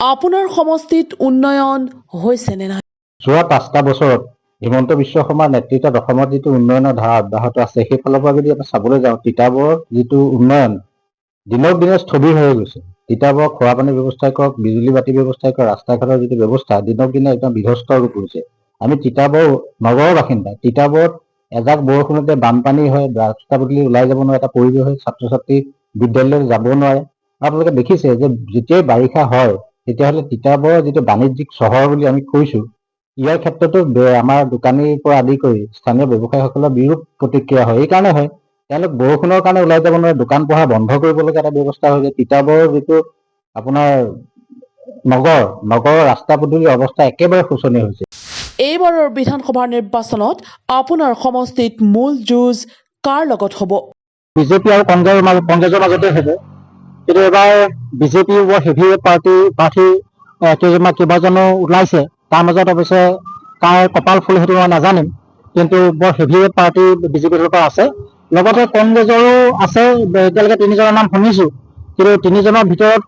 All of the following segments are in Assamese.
আপোনাৰ সমষ্টিত উন্নয়ন হৈছে নে নাই? যোৱা 5টা বছৰত হিমন্ত বিশ্ব শৰ্মাৰ নেতৃত্বত অসমত যিটো উন্নয়নৰ ধাৰা অব্যাহত আছে সেইফালৰ পৰা যদি আমি চাবলৈ যাওঁ তিতাবৰৰ যিটো উন্নয়ন দিনক দিনে স্থবিৰ হৈ গৈছে। তিতাবৰৰ খোৱা পানীৰ ব্যৱস্থাই কওক, বিজুলী বাতি ব্যৱস্থাই কওক, ৰাস্তা ঘাটৰ যিটো ব্যৱস্থা দিনক দিনে একদম বিধ্বস্ত ৰূপ হৈছে। আমি তিতাবৰ নগৰৰ বাসিন্দা। তিতাবৰত এজাক বৰষুণতে বানপানী হয়, ৰাস্তা পদূলি ওলাই যাব নোৱাৰে, এটা পৰিৱেশ হয়, ছাত্ৰ ছাত্ৰী বিদ্যালয়লৈ যাব নোৱাৰে। আপোনালোকে দেখিছে যে যেতিয়াই বাৰিষা হয় তেতিয়াহ'লে তিতাবৰৰ যিটো বাণিজ্যিক চহৰ বুলি আমি কৈছো, ইয়াৰ ক্ষেত্ৰতো আমাৰ দোকানীৰ পৰা আদি কৰি স্থানীয় ব্যৱসায়ীসকলৰ বিৰূপ প্ৰতিক্ৰিয়া হয়। এইকাৰণে হয় তেওঁলোক বৰষুণৰ কাৰণে ওলাই যাব নোৱাৰে, দোকান পোহাৰ বন্ধ কৰিবলগীয়া এটা ব্যৱস্থা হৈ যায়। তিতাবৰৰ যিটো আপোনাৰ নগৰৰ ৰাস্তা পদূলিৰ অৱস্থা একেবাৰে শোচনীয় হৈছে। এইবাৰৰ বিধানসভাৰ নিৰ্বাচনত আপোনাৰ সমষ্টিত মূল যুঁজ কাৰ লগত হ'ব? বিজেপি আৰু কংগ্ৰেছৰ মাজতে হ'ব। কিন্তু এবাৰ বিজেপি বৰ হেভিৱেট প্ৰাৰ্থী কেইবাজনো ওলাইছে। তাৰ মাজত অৱশ্যে কাৰ কপাল ফুল সেইটো মই নাজানিম, কিন্তু বৰ হেভিৱেট পাৰ্টি বিজেপিৰ পৰা আছে। লগতে কংগ্ৰেছৰো আছে, এতিয়ালৈকে 3জনৰ নাম শুনিছো। কিন্তু 3জনৰ ভিতৰত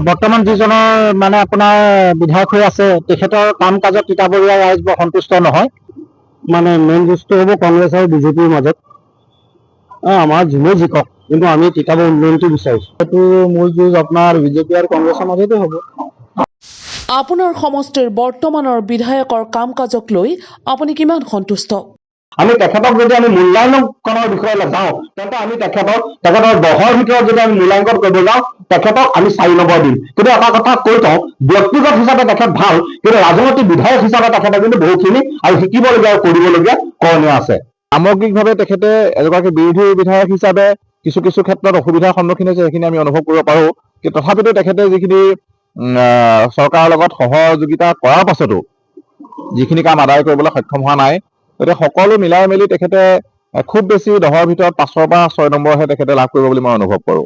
বৰ্তমান যিজনৰ মানে আপোনাৰ বিধায়ক হৈ আছে তেখেতৰ কাম কাজত তিতাবৰীয়া ৰাইজ বৰ সন্তুষ্ট নহয়। মানে মেইন যুঁজটো হ'ব কংগ্ৰেছ আৰু বিজেপিৰ মাজত। আমাৰ যোনে জিকক, কিন্তু আমি তিতাবৰ উন্নয়নটো বিচাৰিছো। সেইটো মূল যুঁজ আপোনাৰ বিজেপি আৰু কংগ্ৰেছৰ মাজতে হ'ব। আপোনাৰ সমষ্টিৰ বৰ্তমানৰ বিধায়কৰ কাম কাজক লৈ আপুনি কিমান সন্তুষ্ট? আমি তেখেতক যদি আমি মূল্যায়নৰ বিষয়লৈ যাওঁ তেন্তে আমি তেখেতৰ 10ৰ ভিতৰত যদি আমি মূল্যাংকন কৰিব যাওঁ তেখেতক আমি 4 নম্বৰ দিম। কিন্তু এটা কথা কৈ থওঁ, ব্যক্তিগত হিচাপে তেখেত ভাল, কিন্তু ৰাজনৈতিক বিধায়ক হিচাপে তেখেতে কিন্তু বহুখিনি আৰু শিকিবলগীয়া আৰু কৰিবলগীয়া কৰণীয় আছে। সামগ্ৰিকভাৱে তেখেতে এগৰাকী বিৰোধী বিধায়ক হিচাপে কিছু ক্ষেত্ৰত অসুবিধাৰ সন্মুখীন হৈছে, সেইখিনি আমি অনুভৱ কৰিব পাৰো। কিন্তু তথাপিতো তেখেতে যিখিনি চৰকাৰৰ লগত সহযোগিতা কৰাৰ পাছতো যিখিনি কাম আদায় কৰিবলৈ সক্ষম হোৱা নাই, গতিকে সকলো মিলাই মেলি তেখেতে খুব বেছি 10ৰ ভিতৰত 5ৰ পৰা 6 নম্বৰহে তেখেতে লাভ কৰিব বুলি মই অনুভৱ কৰোঁ।